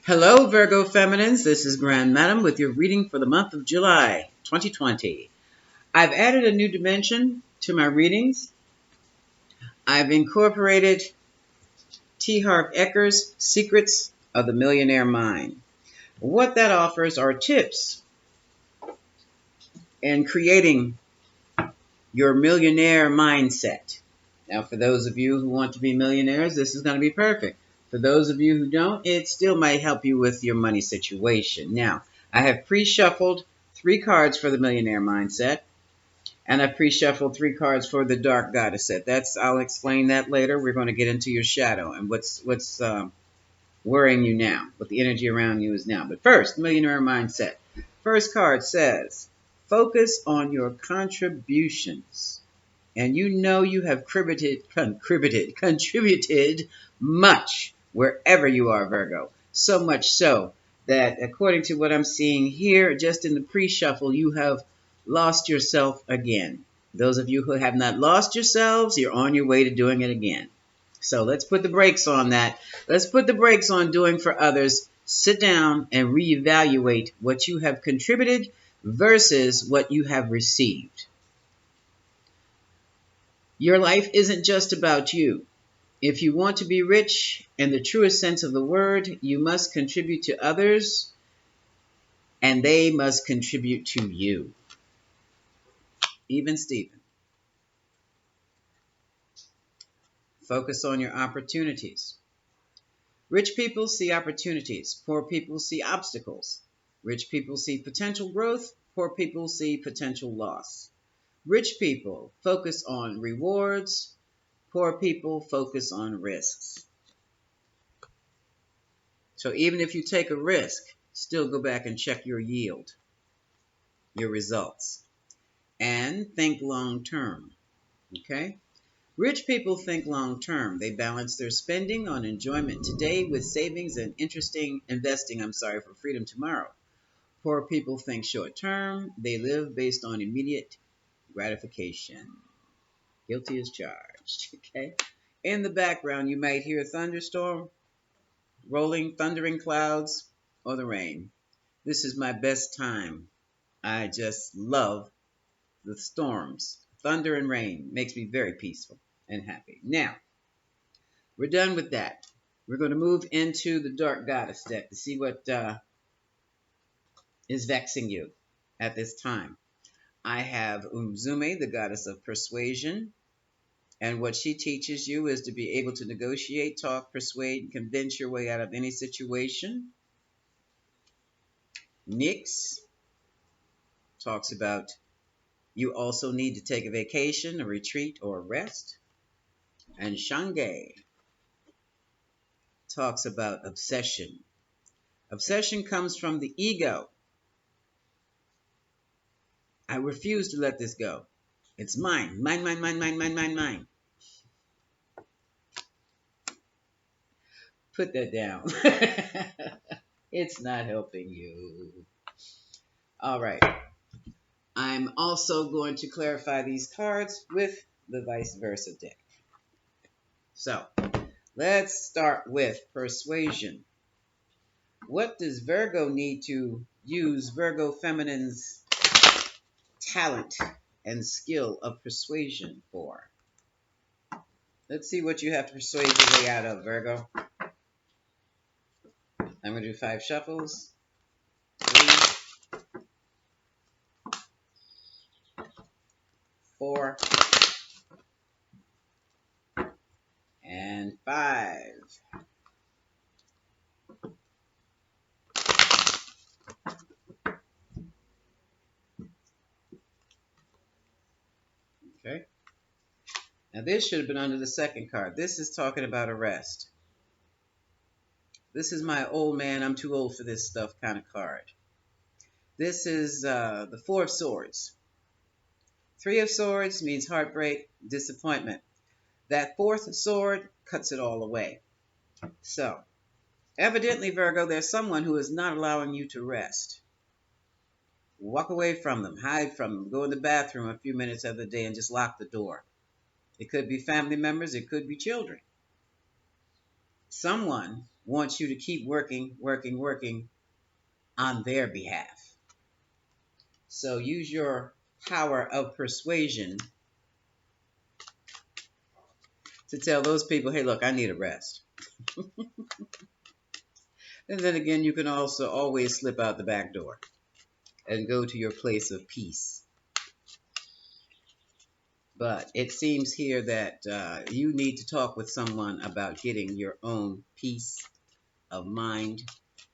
Hello, Virgo Feminines. This is Grand Madam with your reading for the month of July 2020. I've added a new dimension to my readings. I've incorporated T. Harv Eker's Secrets of the Millionaire Mind. What that offers are tips in creating your millionaire mindset. Now, for those of you who want to be millionaires, this is going to be perfect. For those of you who don't, it still might help you with your money situation. Now, I have pre-shuffled 3 cards for the Millionaire Mindset, and I pre-shuffled 3 cards for the Dark Goddess set. I'll explain that later. We're going to get into your shadow and what's worrying you now, what the energy around you is now. But first, Millionaire Mindset. First card says, focus on your contributions. And you know you have contributed much wherever you are, Virgo. So much so that according to what I'm seeing here, just in the pre-shuffle, you have lost yourself again. Those of you who have not lost yourselves, you're on your way to doing it again. So let's put the brakes on that. Let's put the brakes on doing for others. Sit down and reevaluate what you have contributed versus what you have received. Your life isn't just about you. If you want to be rich in the truest sense of the word, you must contribute to others, and they must contribute to you. Even Stephen. Focus on your opportunities. Rich people see opportunities. Poor people see obstacles. Rich people see potential growth. Poor people see potential loss. Rich people focus on rewards. Poor people focus on risks. So even if you take a risk, still go back and check your yield, your results, and think long term. Okay? Rich people think long term. They balance their spending on enjoyment today with savings and investing for freedom tomorrow. Poor people think short term. They live based on immediate gratification. Guilty as charged. Okay? In the background, you might hear a thunderstorm, rolling, thundering clouds, or the rain. This is my best time. I just love the storms. Thunder and rain makes me very peaceful and happy. Now, we're done with that. We're going to move into the Dark Goddess deck to see what is vexing you at this time. I have Umzume, the goddess of persuasion. And what she teaches you is to be able to negotiate, talk, persuade, and convince your way out of any situation. Nyx talks about you also need to take a vacation, a retreat, or a rest. And Shange talks about obsession. Obsession comes from the ego. I refuse to let this go. It's mine. Mine, mine, mine, mine, mine, mine, mine. Put that down. It's not helping you. All right. I'm also going to clarify these cards with the vice versa deck. So, let's start with persuasion. What does Virgo need to use Virgo Feminine's talent and skill of persuasion for? Let's see what you have to persuade your way out of, Virgo. I'm going to do 5 shuffles. 3, 4, and 5. Okay. Now this should have been under the second card. This is talking about arrest. This is my old man, I'm too old for this stuff kind of card. This is the 4 of Swords. 3 of Swords means heartbreak, disappointment. That 4th sword cuts it all away. So, evidently, Virgo, there's someone who is not allowing you to rest. Walk away from them, hide from them, go in the bathroom a few minutes of the day and just lock the door. It could be family members, it could be children. Someone wants you to keep working, working, working on their behalf. So use your power of persuasion to tell those people, hey, look, I need a rest. And then again, you can also always slip out the back door and go to your place of peace. But it seems here that you need to talk with someone about getting your own peace of mind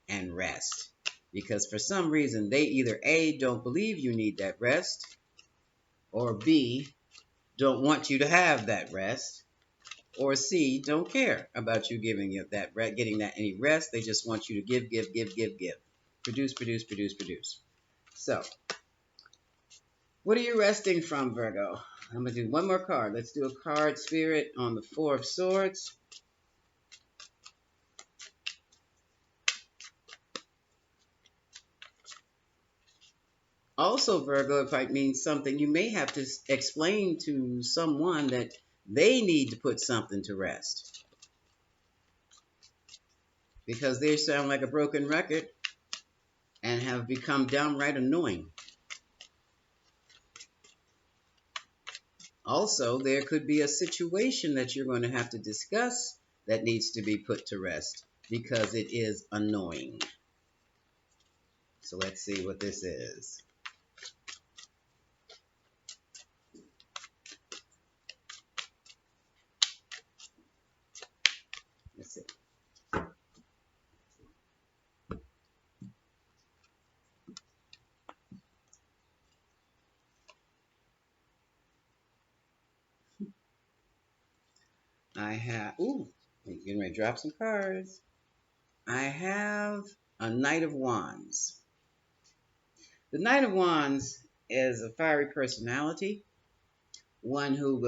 and rest. Because for some reason, they either A, don't believe you need that rest, or B, don't want you to have that rest, or C, don't care about you getting that any rest. They just want you to give, give, give, give, give. Produce, produce, produce, produce. So, what are you resting from, Virgo? I'm going to do one more card. Let's do a card spirit on the Four of Swords. Also, Virgo, it might mean something. You may have to explain to someone that they need to put something to rest, because they sound like a broken record and have become downright annoying. Also, there could be a situation that you're going to have to discuss that needs to be put to rest because it is annoying. So let's see what this is. Let's see. I have, ooh, I'm getting ready to drop some cards. I have a Knight of Wands. The Knight of Wands is a fiery personality, one who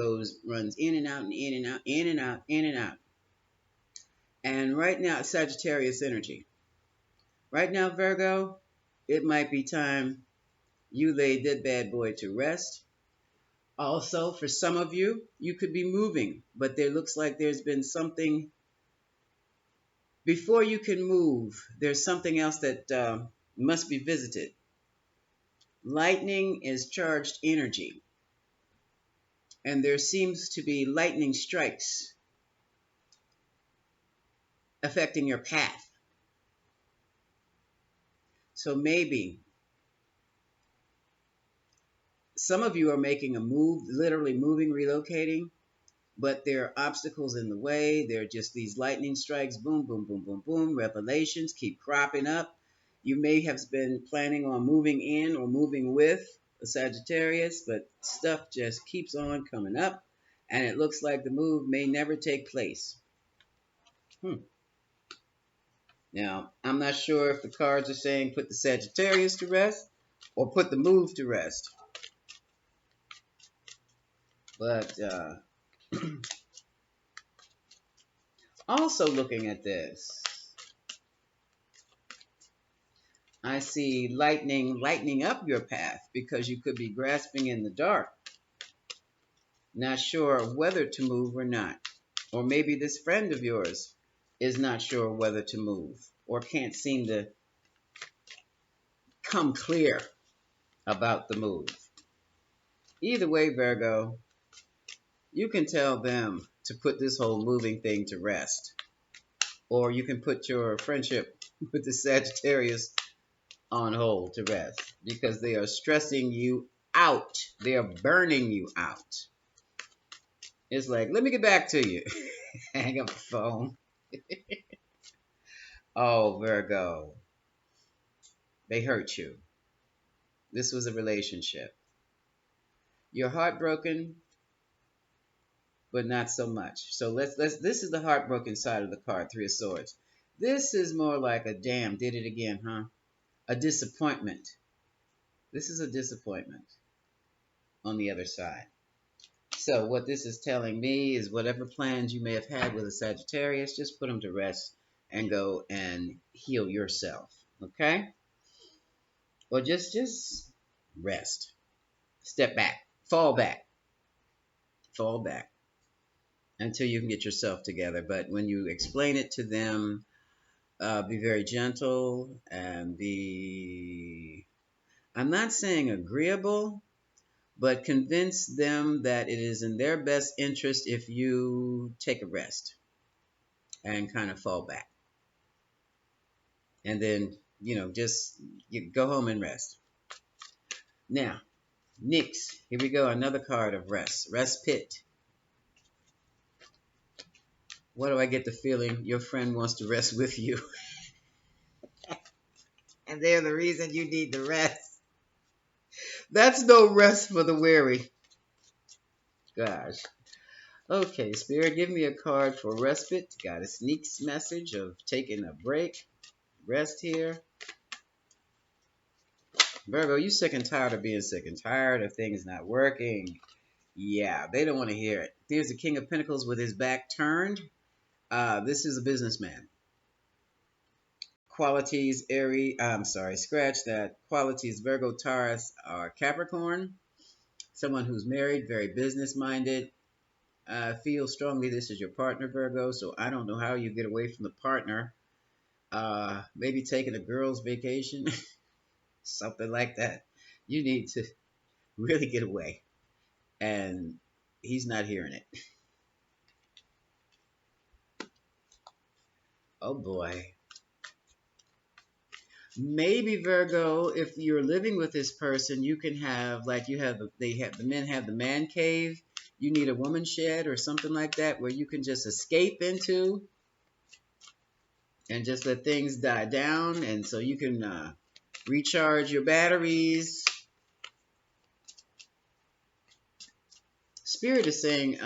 runs in and out and in and out, in and out, in and out. And right now, Sagittarius Energy. Right now, Virgo, it might be time you laid that bad boy to rest. Also, for some of you, you could be moving, but there looks like there's been something. Before you can move, there's something else that must be visited. Lightning is charged energy, and there seems to be lightning strikes affecting your path. So maybe some of you are making a move, literally moving, relocating, but there are obstacles in the way. There are just these lightning strikes, boom, boom, boom, boom, boom. Revelations keep cropping up. You may have been planning on moving in or moving with a Sagittarius, but stuff just keeps on coming up, and it looks like the move may never take place. Now, I'm not sure if the cards are saying put the Sagittarius to rest or put the move to rest. But also looking at this, I see lightening up your path because you could be grasping in the dark, not sure whether to move or not. Or maybe this friend of yours is not sure whether to move or can't seem to come clear about the move. Either way, Virgo, you can tell them to put this whole moving thing to rest. Or you can put your friendship with the Sagittarius on hold to rest because they are stressing you out. They are burning you out. It's like, let me get back to you. Hang up the phone. Oh, Virgo. They hurt you. This was a relationship. You're heartbroken, but not so much. So let's this is the heartbroken side of the card, Three of Swords. This is more like a damn, did it again, huh? A disappointment. This is a disappointment on the other side. So what this is telling me is whatever plans you may have had with a Sagittarius, just put them to rest and go and heal yourself, okay? Or just rest. Step back. Fall back. Fall back until you can get yourself together. But when you explain it to them, Be very gentle and be, I'm not saying agreeable, but convince them that it is in their best interest if you take a rest and kind of fall back. And then, just you go home and rest. Now, Nyx, here we go, another card of rest. Respite. What do I get the feeling your friend wants to rest with you? And they're the reason you need the rest. That's no rest for the weary. Gosh. Okay, Spirit, give me a card for respite. Got a sneak message of taking a break. Rest here. Virgo, you sick and tired of being sick and tired of things not working. Yeah, they don't want to hear it. Here's the King of Pentacles with his back turned. This is a businessman. Qualities, scratch that. Qualities, Virgo, Taurus, or Capricorn. Someone who's married, very business-minded. Feel strongly this is your partner, Virgo, so I don't know how you get away from the partner. Maybe taking a girl's vacation, something like that. You need to really get away. And he's not hearing it. Oh boy. Maybe Virgo, if you're living with this person, you can have like the men have the man cave. You need a woman shed or something like that where you can just escape into and just let things die down, and so you can recharge your batteries. Spirit is saying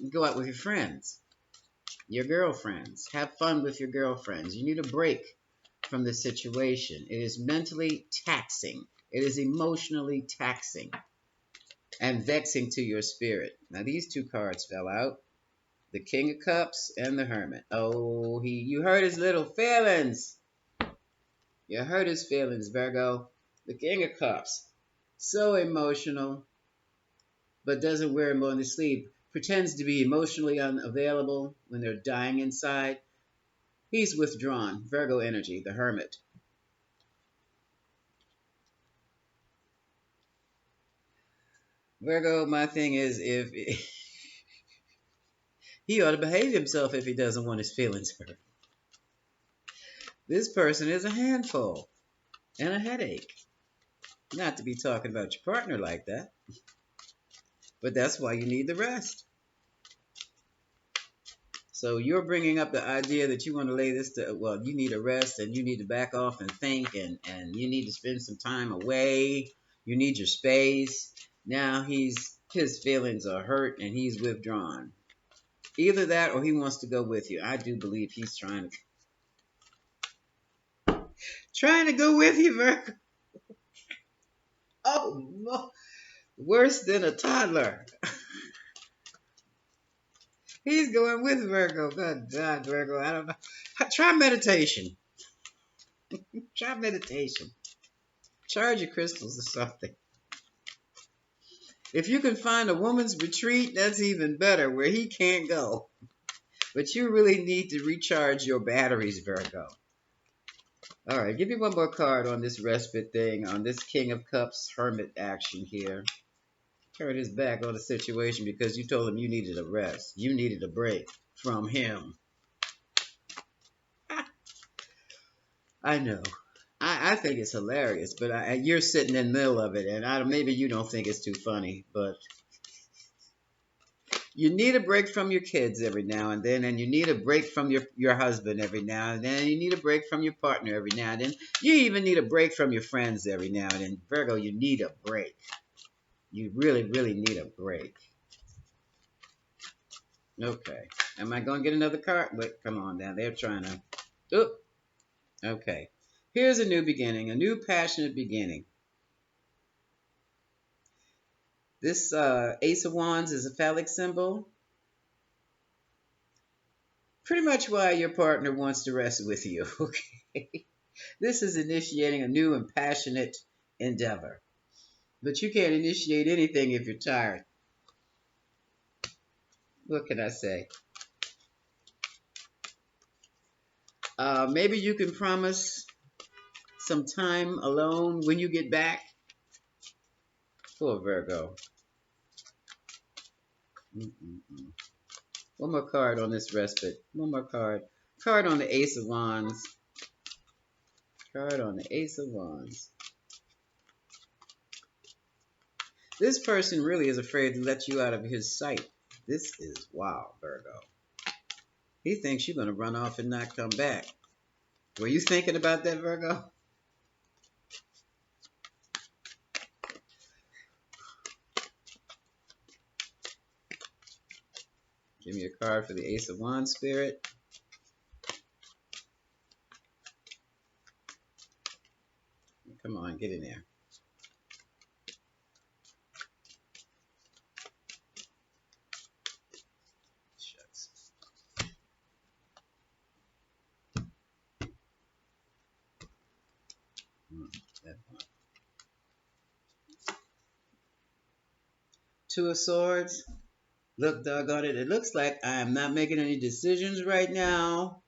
go out with your friends, your girlfriends. Have fun with your girlfriends. You need a break from this situation. It is mentally taxing. It is emotionally taxing and vexing to your spirit. Now, these two cards fell out. The King of Cups and the Hermit. Oh, you hurt his little feelings. You hurt his feelings, Virgo. The King of Cups. So emotional, but doesn't wear him on his sleeve. Pretends to be emotionally unavailable when they're dying inside. He's withdrawn. Virgo energy, the Hermit. Virgo, my thing is, if he ought to behave himself if he doesn't want his feelings hurt. This person is a handful and a headache. Not to be talking about your partner like that, but that's why you need the rest. So you're bringing up the idea that you want to lay this to, well, you need a rest and you need to back off and think and you need to spend some time away. You need your space. Now his feelings are hurt and he's withdrawn. Either that or he wants to go with you. I do believe he's trying to go with you, Virgo. Oh, no. Worse than a toddler. He's going with Virgo. Good God, Virgo. I don't know. Try meditation. Try meditation. Charge your crystals or something. If you can find a woman's retreat, that's even better, where he can't go. But you really need to recharge your batteries, Virgo. All right, give me one more card on this respite thing, on this King of Cups Hermit action here. Turn his back on the situation because you told him you needed a rest. You needed a break from him. I know. I think it's hilarious, but you're sitting in the middle of it, and maybe you don't think it's too funny, but you need a break from your kids every now and then, and you need a break from your husband every now and then. You need a break from your partner every now and then. You even need a break from your friends every now and then. Virgo, you need a break. You really, really need a break. Okay. Am I going to get another card? Wait, come on now. They're trying to... Oop. Okay. Here's a new beginning, a new passionate beginning. This Ace of Wands is a phallic symbol. Pretty much why your partner wants to rest with you, okay? This is initiating a new and passionate endeavor. But you can't initiate anything if you're tired. What can I say? Maybe you can promise some time alone when you get back. Poor Virgo. Mm-mm-mm. One more card on this respite. One more card. Card on the Ace of Wands. Card on the Ace of Wands. This person really is afraid to let you out of his sight. This is wow, Virgo. He thinks you're going to run off and not come back. Were you thinking about that, Virgo? Give me a card for the Ace of Wands, Spirit. Come on, get in there. Shucks. That one. Two of Swords. Look, doggone it. It looks like I am not making any decisions right now.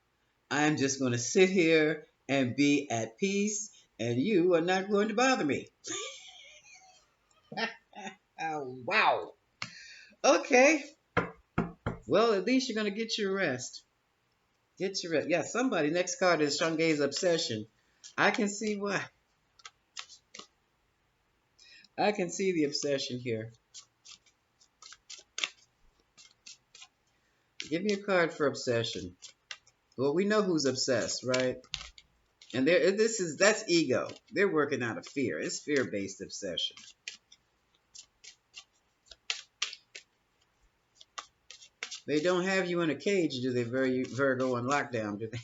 I'm just going to sit here and be at peace, and you are not going to bother me. Oh, wow. Okay. Well, at least you're going to get your rest. Get your rest. Yeah, somebody. Next card is Shangai's Obsession. I can see why. I can see the obsession here. Give me a card for obsession. Well, we know who's obsessed, right? And that's ego. They're working out of fear. It's fear-based obsession. They don't have you in a cage, do they, Virgo, on lockdown, do they?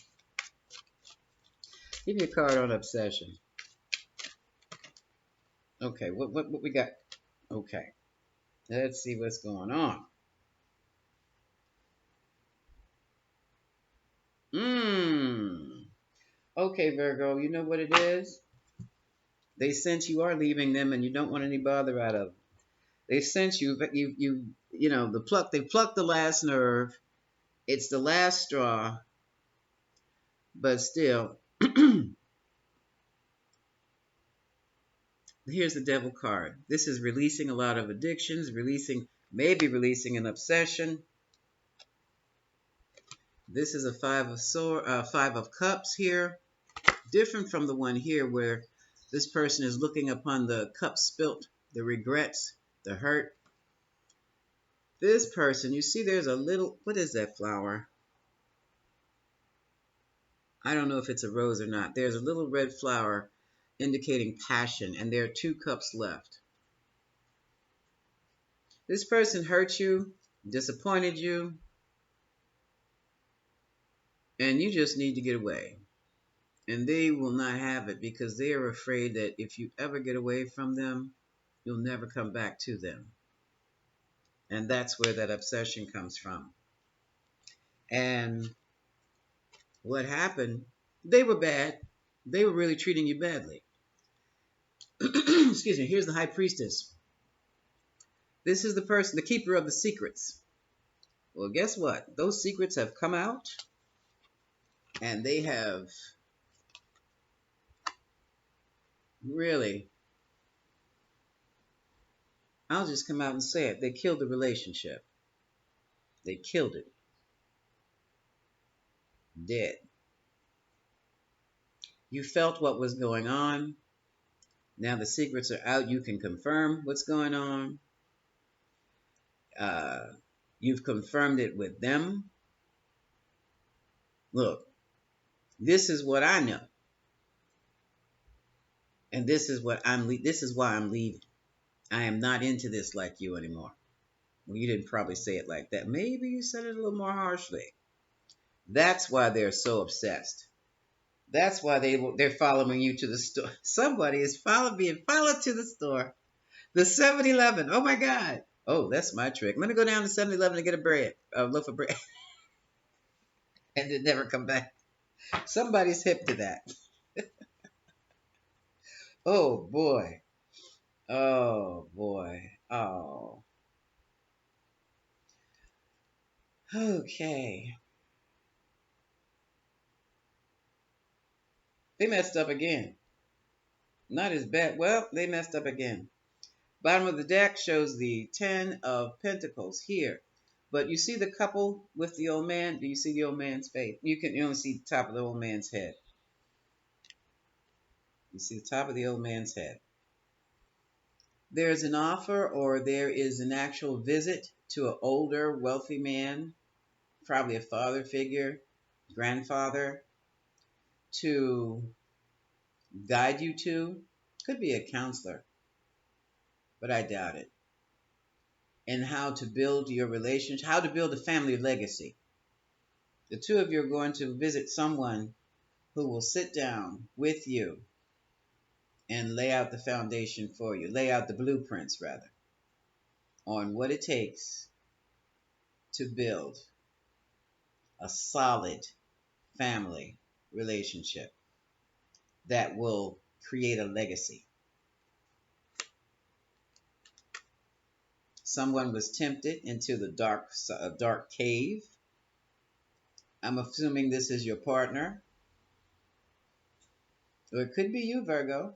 Give me a card on obsession. Okay, what we got? Okay, let's see what's going on. Okay, Virgo, you know what it is? They sense you are leaving them and you don't want any bother out of them. They sense you, but you know, they plucked the last nerve. It's the last straw, but still, here's the devil card. This is releasing a lot of addictions, maybe releasing an obsession. This is a five of cups here, different from the one here where this person is looking upon the cup spilt, the regrets, the hurt. This person, you see there's a little, what is that flower? I don't know if it's a rose or not. There's a little red flower indicating passion, and there are 2 cups left. This person hurt you, disappointed you, and you just need to get away. And they will not have it because they are afraid that if you ever get away from them, you'll never come back to them. And that's where that obsession comes from. And what happened, they were bad. They were really treating you badly. Excuse me, here's the High Priestess. This is the person, the keeper of the secrets. Well, guess what? Those secrets have come out, and they have really, I'll just come out and say it, they killed the relationship. They killed it. Dead. You felt what was going on. Now the secrets are out. You can confirm what's going on. You've confirmed it with them. Look, this is what I know. And this is why I'm leaving. I am not into this like you anymore. Well, you didn't probably say it like that. Maybe you said it a little more harshly. That's why they're so obsessed. That's why they're following you to the store. Somebody is being followed to the store. The 7-Eleven. Oh my God. Oh, that's my trick. Let me go down to 7-Eleven and get a loaf of bread. And then never come back. Somebody's hip to that. Oh boy. Oh boy. Oh. Okay. They messed up again. Not as bad. Well, they messed up again. Bottom of the deck shows the 10 of Pentacles here. But you see the couple with the old man? Do you see the old man's face? You only see the top of the old man's head. You see the top of the old man's head. There's an offer, or there is an actual visit to an older, wealthy man, probably a father figure, grandfather, to guide you to. Could be a counselor, but I doubt it. And how to build your relationship, how to build a family legacy. The two of you are going to visit someone who will sit down with you and lay out the foundation for you, lay out the blueprints, rather, on what it takes to build a solid family relationship that will create a legacy. Someone was tempted into the dark cave. I'm assuming this is your partner. Or it could be you, Virgo.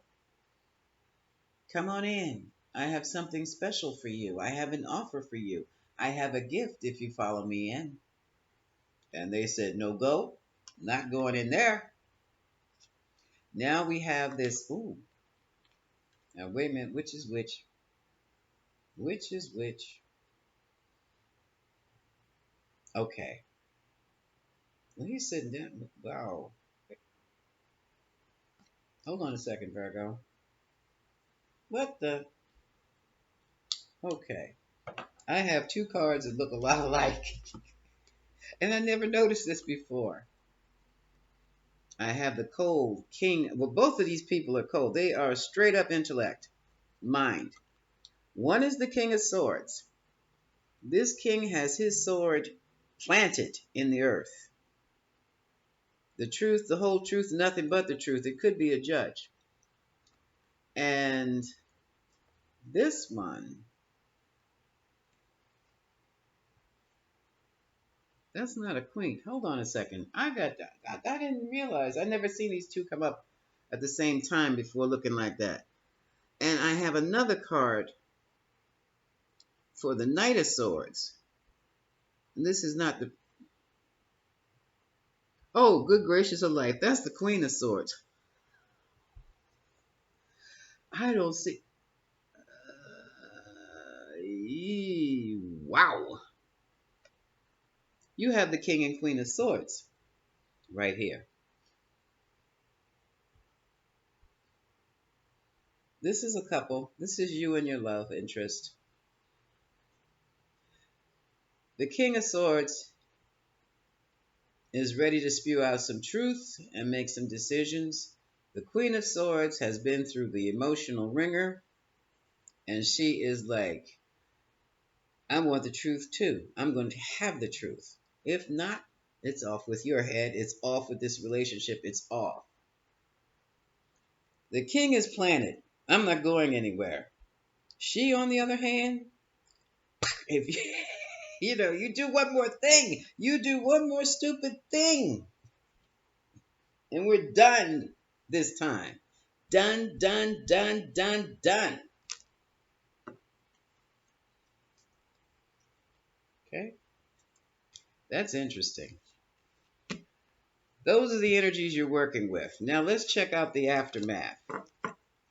Come on in. I have something special for you. I have an offer for you. I have a gift if you follow me in. And they said, no go. Not going in there. Now we have this. Ooh. Now wait a minute. Which is which? Which is which? Okay. Well, he's sitting down. Wow. Hold on a second, Virgo. What the? Okay. I have two cards that look a lot alike. And I never noticed this before. I have the cold king. Well, both of these people are cold. They are straight up intellect, mind. One is the King of Swords. This king has his sword planted in the earth. The truth, the whole truth, nothing but the truth. It could be a judge. And this one, that's not a queen. Hold on a second. I didn't realize. I never seen these two come up at the same time before looking like that. And I have another card for the Knight of Swords. And this is not the... Oh, good gracious of life. That's the Queen of Swords. I don't see... Wow. You have the King and Queen of Swords right here. This is a couple. This is you and your love interest. The King of Swords is ready to spew out some truth and make some decisions. The Queen of Swords has been through the emotional ringer, and she is like, I want the truth too. I'm going to have the truth. If not, it's off with your head. It's off with this relationship. It's off. The king is planted. I'm not going anywhere. She, on the other hand, if you do one more thing, you do one more stupid thing, and we're done this time. Done, done, done, done, done. Okay? That's interesting. Those are the energies you're working with. Now let's check out the aftermath.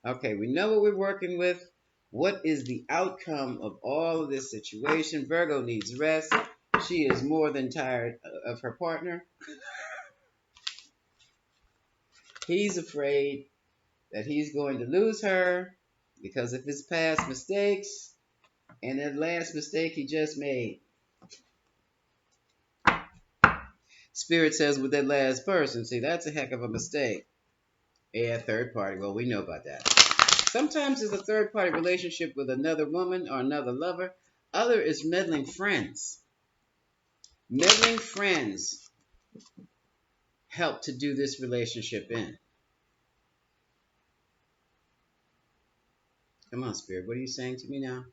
Okay, we know what we're working with. What is the outcome of all of this situation? Virgo needs rest. She is more than tired of her partner. He's afraid that he's going to lose her because of his past mistakes and that last mistake he just made. Spirit says with that last person, see, that's a heck of a mistake. Yeah, third party. Well, we know about that. Sometimes it's a third party relationship with another woman or another lover. Other is meddling friends. Meddling friends help to do this relationship in. Come on, Spirit. What are you saying to me now?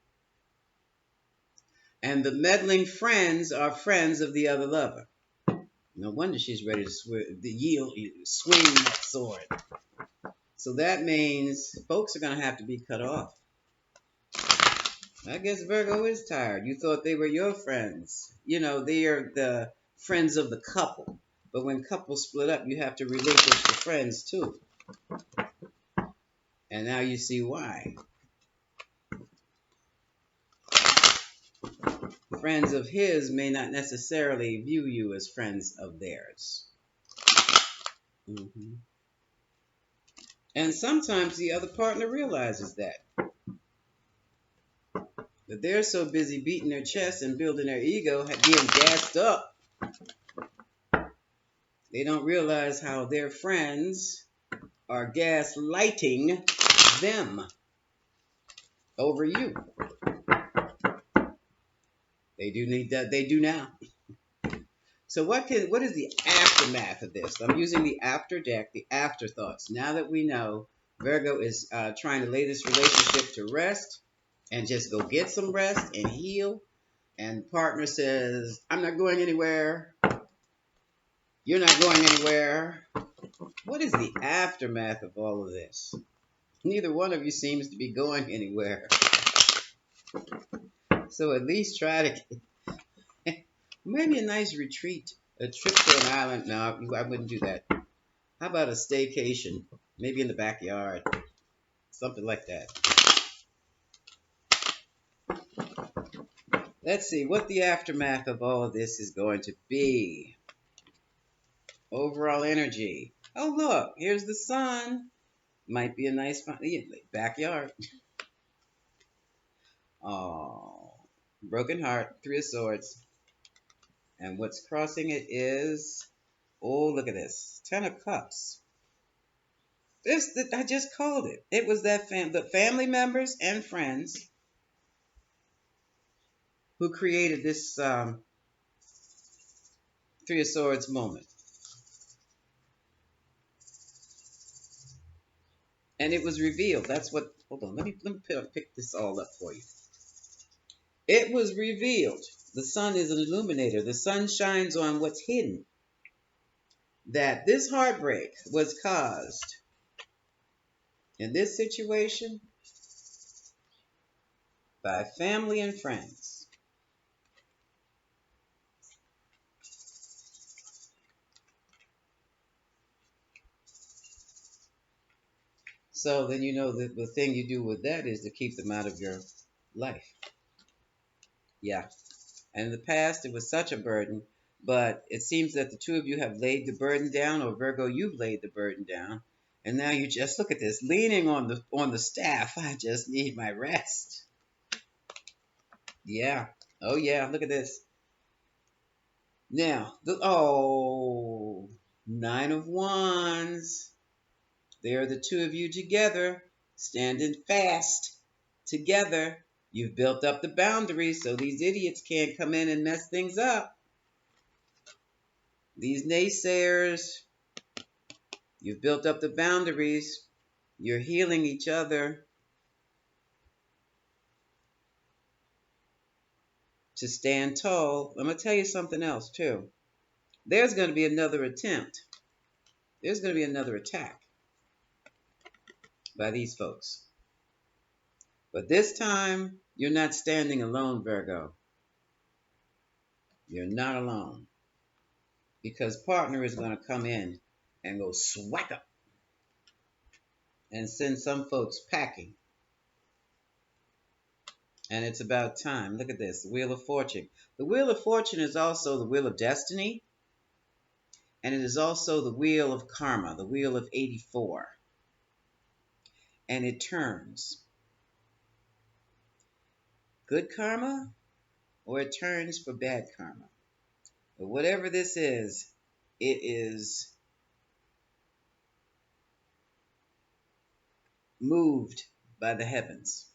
And the meddling friends are friends of the other lover. No wonder she's ready to swing that sword. So that means folks are going to have to be cut off. I guess Virgo is tired. You thought they were your friends. You know, they are the friends of the couple. But when couples split up, you have to relinquish the friends too. And now you see why. Friends of his may not necessarily view you as friends of theirs. And sometimes the other partner realizes that they're so busy beating their chest and building their ego, being gassed up, they don't realize how their friends are gaslighting them over you. They do need that. They do now. So what is the aftermath of this? I'm using the after deck, the afterthoughts. Now that we know Virgo is trying to lay this relationship to rest and just go get some rest and heal, and partner says, I'm not going anywhere. You're not going anywhere. What is the aftermath of all of this? Neither one of you seems to be going anywhere. So at least try to maybe a nice retreat, a trip to an island. No, I wouldn't do that. How about a staycation? Maybe in the backyard. Something like that. Let's see what the aftermath of all of this is going to be. Overall energy. Oh, look, here's the sun. Might be a nice backyard. Oh, broken heart, 3 of Swords. And what's crossing it is, oh, look at this, 10 of Cups. I just called it. It was that the family members and friends who created this 3 of Swords moment. And it was revealed. That's what, hold on, let me pick this all up for you. It was revealed. The sun is an illuminator. The sun shines on what's hidden. That this heartbreak was caused in this situation by family and friends. So then you know that the thing you do with that is to keep them out of your life. Yeah. And in the past, it was such a burden, but it seems that the two of you have laid the burden down, or Virgo, you've laid the burden down. And now you just look at this, leaning on the staff. I just need my rest. Yeah. Oh yeah. Look at this. Now, 9 of Wands. There, the two of you together, standing fast together. You've built up the boundaries so these idiots can't come in and mess things up. These naysayers, you've built up the boundaries. You're healing each other to stand tall. I'm going to tell you something else, too. There's going to be another attempt. There's going to be another attack by these folks. But this time, you're not standing alone, Virgo. You're not alone. Because partner is going to come in and go swack up and send some folks packing. And it's about time. Look at this, the Wheel of Fortune. The Wheel of Fortune is also the Wheel of Destiny. And it is also the Wheel of Karma, the Wheel of 84. And it turns. Good karma, or it turns for bad karma. But whatever this is, it is moved by the heavens.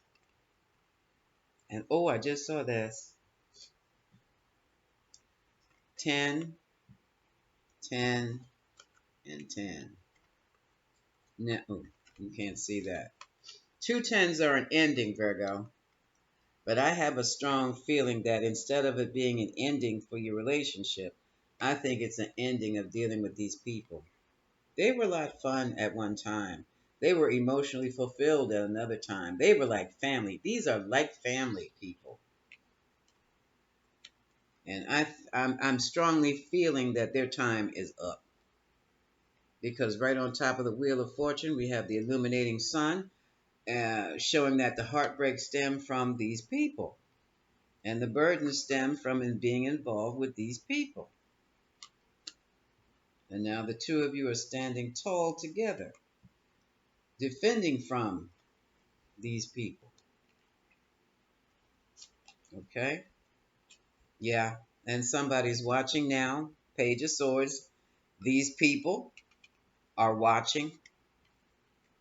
And oh, I just saw this. 10, 10, and 10. No, you can't see that. 2 10s are an ending, Virgo. But I have a strong feeling that instead of it being an ending for your relationship, I think it's an ending of dealing with these people. They were a lot of fun at one time. They were emotionally fulfilled at another time. They were like family. These are like family people. And I'm strongly feeling that their time is up. Because right on top of the Wheel of Fortune, we have the illuminating sun, showing that the heartbreak stemmed from these people. And the burden stemmed from being involved with these people. And now the two of you are standing tall together, defending from these people. Okay? Yeah. And somebody's watching now. Page of Swords. These people are watching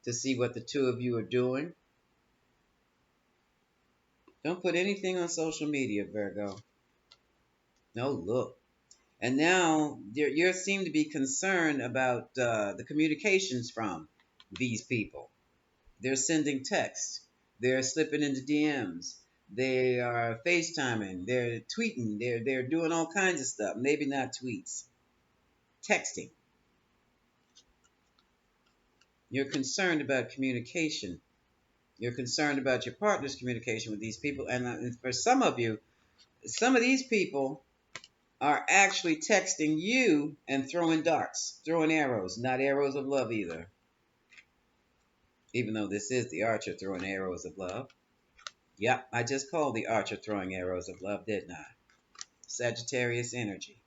to see what the two of you are doing. Don't put anything on social media, Virgo. No, look. And now you seem to be concerned about the communications from these people. They're sending texts. They're slipping into DMs. They are FaceTiming. They're tweeting. They're doing all kinds of stuff. Maybe not tweets. Texting. You're concerned about communication. You're concerned about your partner's communication with these people. And for some of you, some of these people are actually texting you and throwing darts, throwing arrows, not arrows of love either. Even though this is the archer throwing arrows of love. Yep, I just called the archer throwing arrows of love, didn't I? Sagittarius Energy.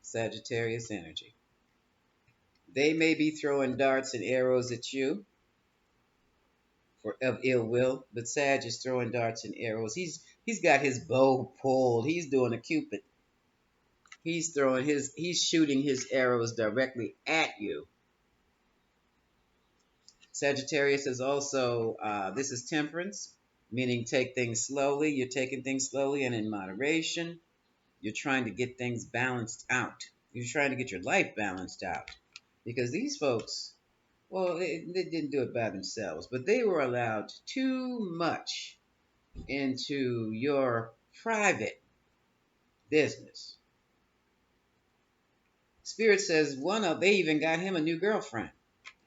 Sagittarius Energy. They may be throwing darts and arrows at you of ill will, but Sag is throwing darts and arrows. He's got his bow pulled. He's doing a Cupid. He's shooting his arrows directly at you. Sagittarius is also this is temperance, meaning take things slowly. You're taking things slowly and in moderation. You're trying to get things balanced out. You're trying to get your life balanced out. Because these folks, well, they didn't do it by themselves, but they were allowed too much into your private business. Spirit says they even got him a new girlfriend.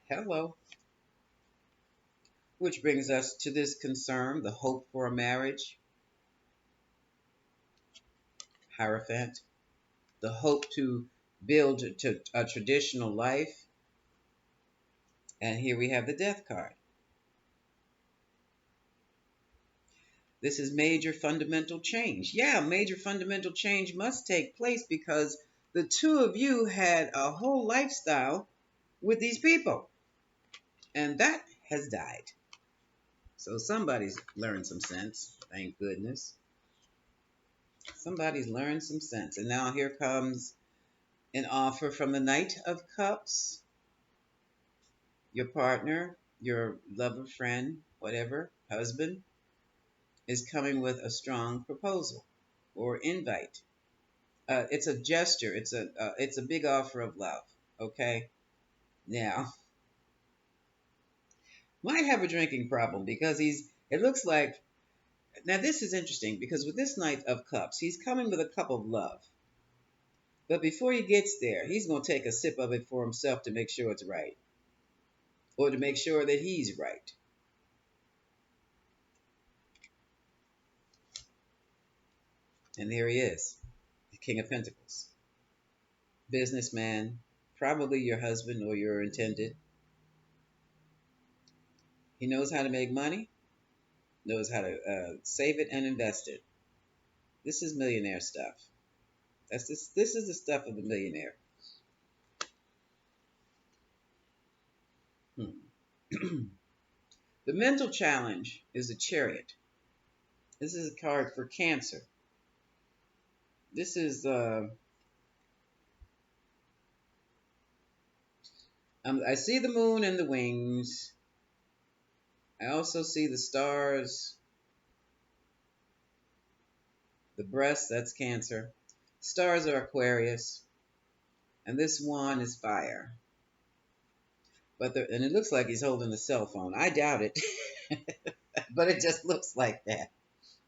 Hello. Which brings us to this concern, the hope for a marriage. Hierophant. The hope to build to a traditional life. And here we have the Death card. This is major fundamental change. Yeah, major fundamental change must take place because the two of you had a whole lifestyle with these people. And that has died. So somebody's learned some sense. Thank goodness. Somebody's learned some sense. And now here comes an offer from the Knight of Cups. Your partner, your lover, friend, whatever, husband, is coming with a strong proposal or invite. It's a gesture. It's a big offer of love. Okay. Now, might have a drinking problem because it looks like. Now this is interesting because with this Knight of Cups, he's coming with a cup of love. But before he gets there, he's going to take a sip of it for himself to make sure it's right, or to make sure that he's right. And there he is, the King of Pentacles. Businessman, probably your husband or your intended. He knows how to make money, knows how to save it and invest it. This is millionaire stuff. This is the stuff of a millionaire. The mental challenge is a Chariot. This is a card for Cancer. This is I see the moon and the wings. I also see the stars. The breast, that's Cancer. Stars are Aquarius. And this one is fire. And it looks like he's holding a cell phone. I doubt it. But it just looks like that.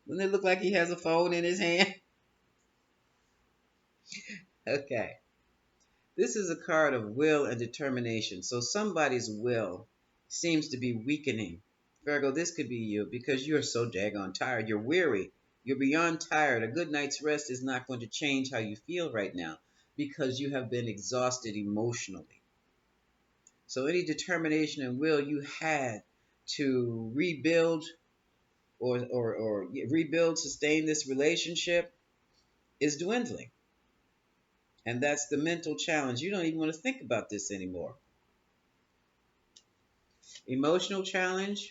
Doesn't it look like he has a phone in his hand? Okay. This is a card of will and determination. So somebody's will seems to be weakening. Virgo, this could be you because you're so daggone tired. You're weary. You're beyond tired. A good night's rest is not going to change how you feel right now because you have been exhausted emotionally. So any determination and will you had to rebuild or rebuild, sustain this relationship is dwindling. And that's the mental challenge. You don't even want to think about this anymore. Emotional challenge,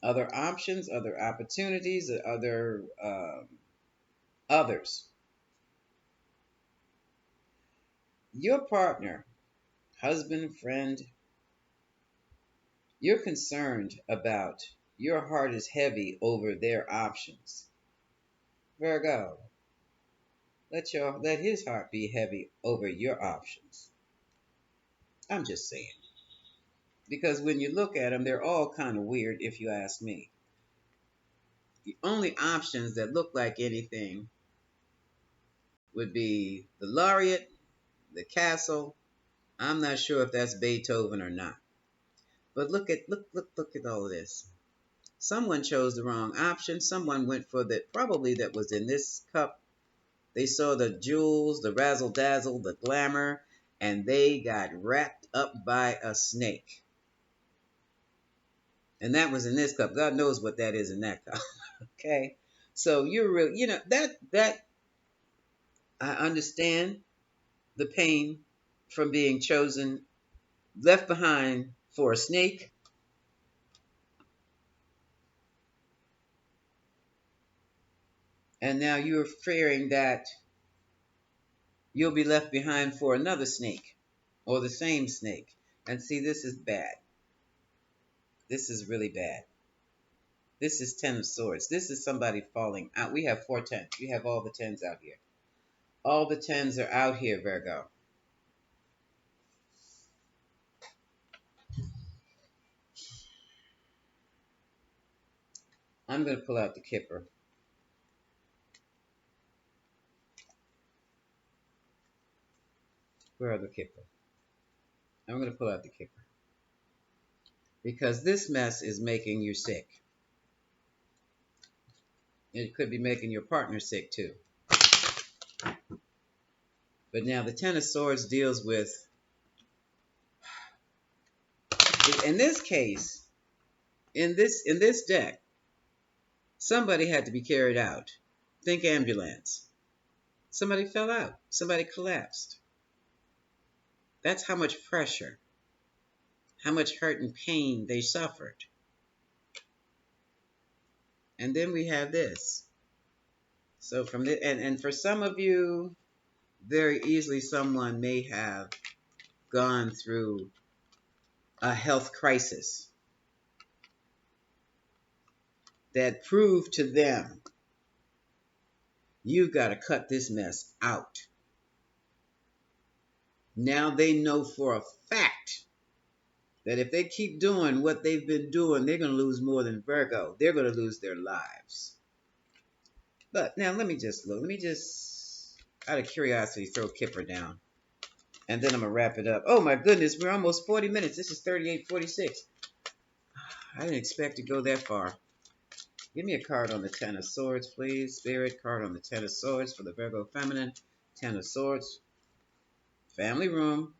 other options, other opportunities, others. Your partner, husband, friend, you're concerned about, your heart is heavy over their options. Virgo, let his heart be heavy over your options. I'm just saying. Because when you look at them, they're all kind of weird if you ask me. The only options that look like anything would be the laureate, the castle. I'm not sure if that's Beethoven or not. But look at all of this. Someone chose the wrong option. Someone went for the probably that was in this cup. They saw the jewels, the razzle dazzle, the glamour, and they got wrapped up by a snake. And that was in this cup. God knows what that is in that cup. Okay. So you're real, that I understand the pain from being chosen, left behind for a snake. And now you're fearing that you'll be left behind for another snake or the same snake. And see, this is bad. This is really bad. This is Ten of Swords. This is somebody falling out. We have 4 tens. We have all the tens out here. All the tens are out here, Virgo. I'm going to pull out the Kipper. Where are the Kipper? I'm going to pull out the Kipper. Because this mess is making you sick. It could be making your partner sick too. But now the Ten of Swords deals with, in this case, in this deck, somebody had to be carried out. Think ambulance. Somebody fell out. Somebody collapsed. That's how much pressure, how much hurt and pain they suffered. And then we have this. So from the and for some of you, very easily someone may have gone through a health crisis that proved to them, you've got to cut this mess out. Now they know for a fact that if they keep doing what they've been doing, they're going to lose more than Virgo. They're going to lose their lives. But now let me just, out of curiosity, throw Kipper down. And then I'm going to wrap it up. Oh my goodness, we're almost 40 minutes. This is 38:46. I didn't expect to go that far. Give me a card on the Ten of Swords, please. Spirit, card on the Ten of Swords for the Virgo feminine. Ten of Swords. Family room.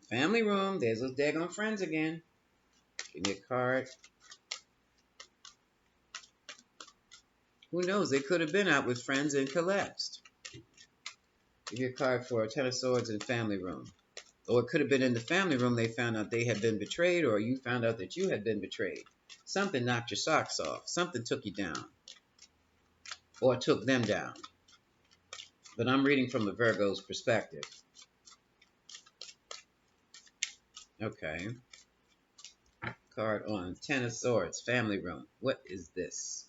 Family room. There's those daggone friends again. Give me a card. Who knows? They could have been out with friends and collapsed. Give me a card for a Ten of Swords and family room. Or it could have been in the family room they found out they had been betrayed, or you found out that you had been betrayed. Something knocked your socks off. Something took you down. Or took them down. But I'm reading from the Virgo's perspective. Okay. Card on Ten of Swords, family room. What is this?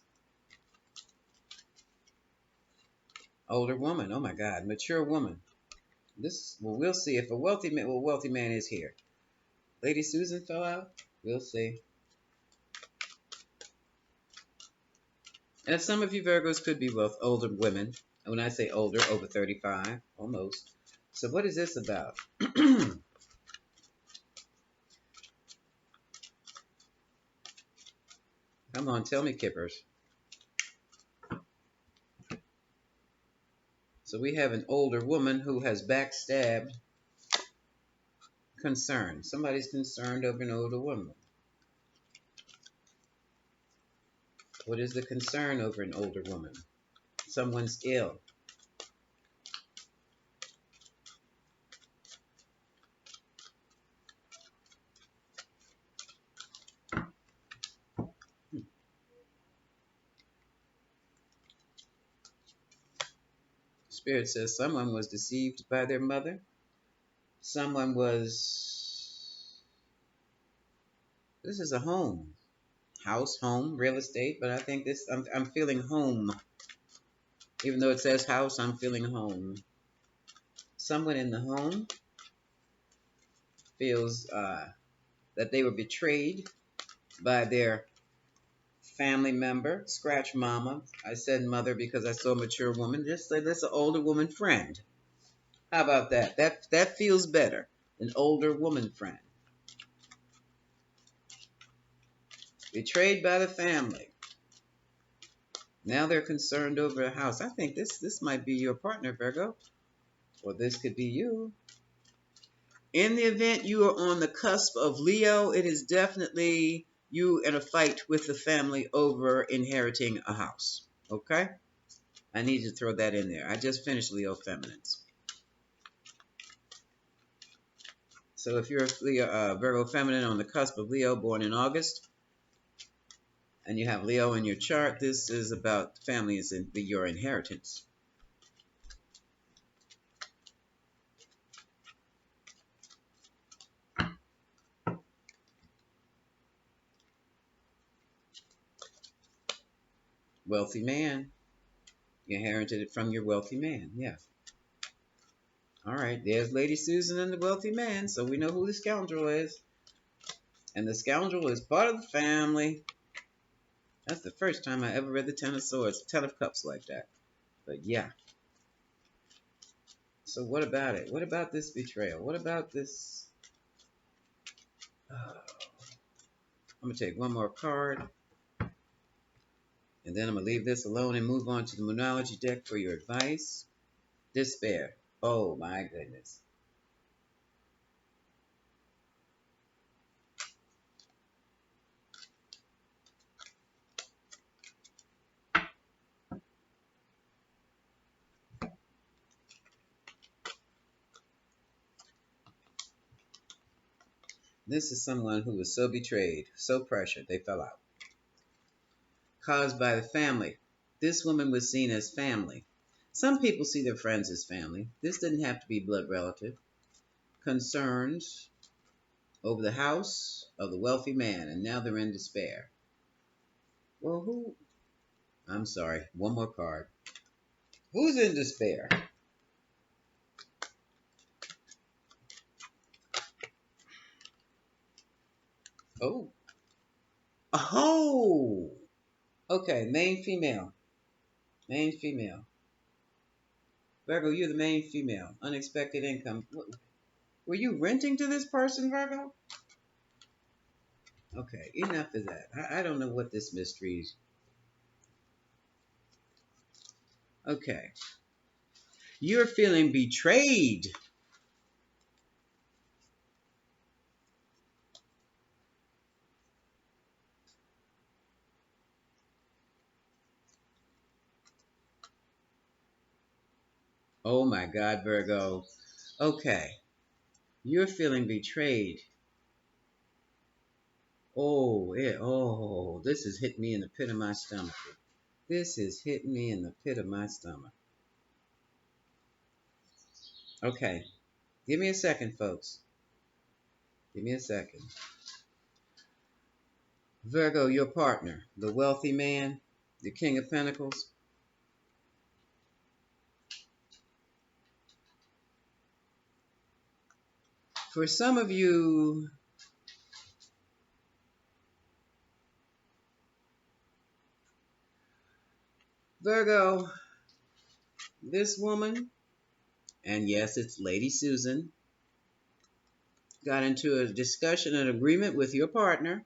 Older woman. Oh my God. Mature woman. This, well, we'll see if a wealthy man is here. Lady Susan fell out. We'll see. And some of you Virgos could be both older women. And when I say older, over 35, almost. So what is this about? Come on, tell me, Kippers. So we have an older woman who has backstabbed concern. Somebody's concerned over an older woman. What is the concern over an older woman? Someone's ill. Spirit says someone was deceived by their mother. Someone was... This is a home. House, home, real estate. But I think this... I'm feeling home. Even though it says house, I'm feeling home. Someone in the home feels that they were betrayed by their family member. Scratch mama. I said mother because I saw a mature woman. Just say that's an older woman friend. How about that? That feels better. An older woman friend. Betrayed by the family. Now they're concerned over a house. I think this might be your partner, Virgo. Or this could be you. In the event you are on the cusp of Leo, it is definitely you in a fight with the family over inheriting a house. Okay? I need to throw that in there. I just finished Leo Feminines. So if you're a Leo, Virgo Feminine on the cusp of Leo, born in August, and you have Leo in your chart, this is about families and your inheritance. Wealthy man. You inherited it from your wealthy man. Yeah. All right. There's Lady Susan and the wealthy man. So we know who the scoundrel is. And the scoundrel is part of the family. That's the first time I ever read the Ten of Swords, Ten of Cups like that. But yeah. So what about it? What about this betrayal? What about this? I'm going to take one more card. And then I'm going to leave this alone and move on to the Moonology deck for your advice. Despair. Oh my goodness. This is someone who was so betrayed, so pressured, they fell out. Caused by the family. This woman was seen as family. Some people see their friends as family. This didn't have to be blood relative. Concerns over the house of the wealthy man, and now they're in despair. Well, who? I'm sorry, one more card. Who's in despair? Oh. Oh! Okay, main female. Main female. Virgo, you're the main female. Unexpected income. Were you renting to this person, Virgo? Okay, enough of that. I don't know what this mystery is. Okay. You're feeling betrayed. Oh my God, Virgo. Okay. You're feeling betrayed. Oh, this is hitting me in the pit of my stomach. This is hitting me in the pit of my stomach. Okay. Give me a second, folks. Give me a second. Virgo, your partner, the wealthy man, the King of Pentacles. For some of you, Virgo, This woman, and yes, it's Lady Susan, got into a discussion and agreement with your partner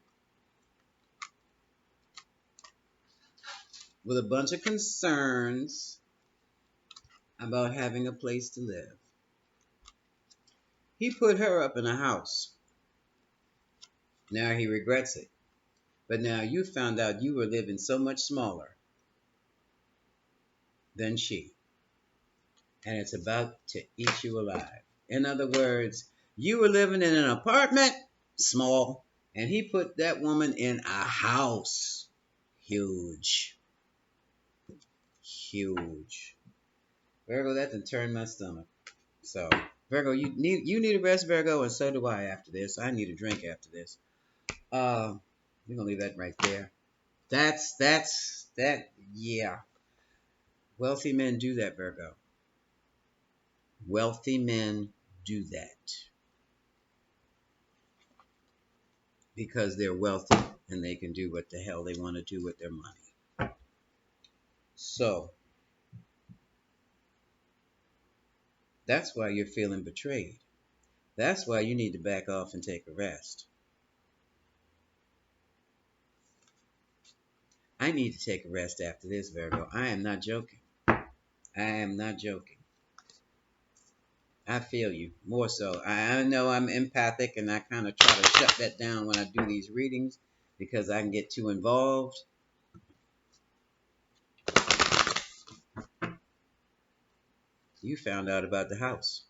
with a bunch of concerns about having a place to live. He put her up in a house. Now he regrets it. But now you found out you were living so much smaller than she. And it's about to eat you alive. In other words, you were living in an apartment, small, and he put that woman in a house, huge. Huge. Virgo, that done turned my stomach. So, Virgo, you need a rest, Virgo, and so do I after this. I need a drink after this. We're gonna leave that right there. Yeah. Wealthy men do that, Virgo. Wealthy men do that because they're wealthy and they can do what the hell they want to do with their money. So, that's why you're feeling betrayed. That's why you need to back off and take a rest. I need to take a rest after this, Virgo. I am not joking. I am not joking. I feel you more so. I know I'm empathic and I kind of try to shut that down when I do these readings because I can get too involved. You found out about the house.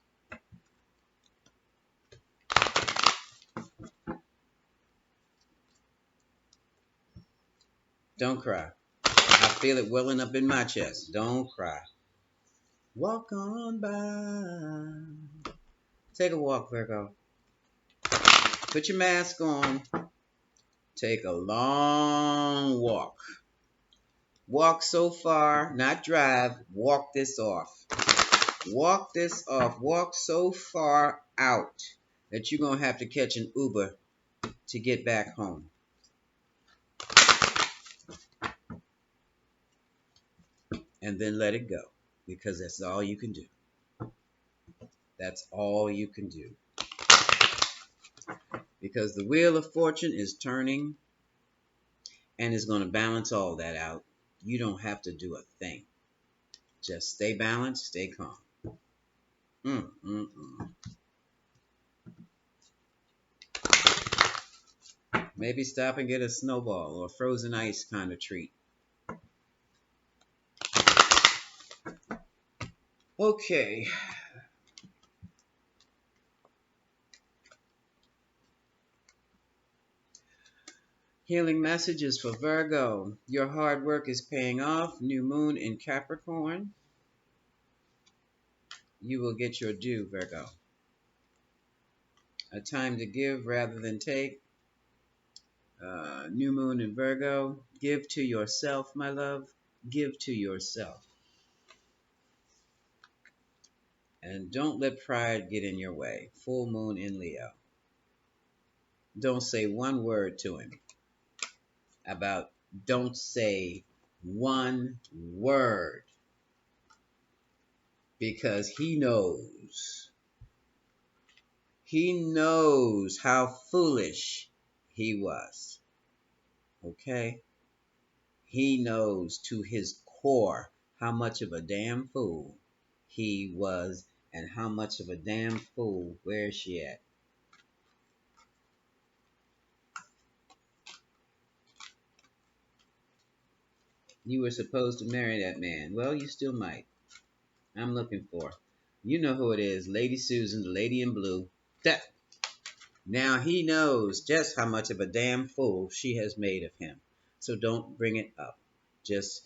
Don't cry. I feel it welling up in my chest. Don't cry. Walk on by. Take a walk, Virgo. Put your mask on. Take a long walk. Walk so far, not drive. Walk this off. Walk this off. Walk so far out that you're going to have to catch an Uber to get back home. And then let it go. Because that's all you can do. That's all you can do. Because the wheel of fortune is turning and is going to balance all that out. You don't have to do a thing. Just stay balanced, stay calm. Maybe stop and get a snowball or frozen ice kind of treat. Okay. Healing messages for Virgo. Your hard work is paying off. New moon in Capricorn. You will get your due, Virgo. A time to give rather than take. New moon in Virgo. Give to yourself, my love. Give to yourself. And don't let pride get in your way. Full moon in Leo. Don't say one word to him about, don't say one word. Because he knows. He knows how foolish he was. Okay? He knows to his core how much of a damn fool he was and how much of a damn fool, where is she at? You were supposed to marry that man. Well, you still might. I'm looking for. You know who it is. Lady Susan, the lady in blue. That. Now he knows just how much of a damn fool she has made of him. So don't bring it up. Just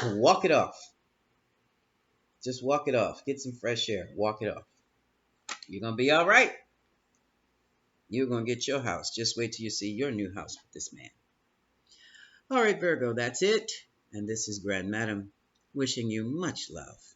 walk it off. Just walk it off. Get some fresh air. Walk it off. You're going to be all right. You're going to get your house. Just wait till you see your new house with this man. All right, Virgo, that's it. And this is Grand Madam wishing you much love.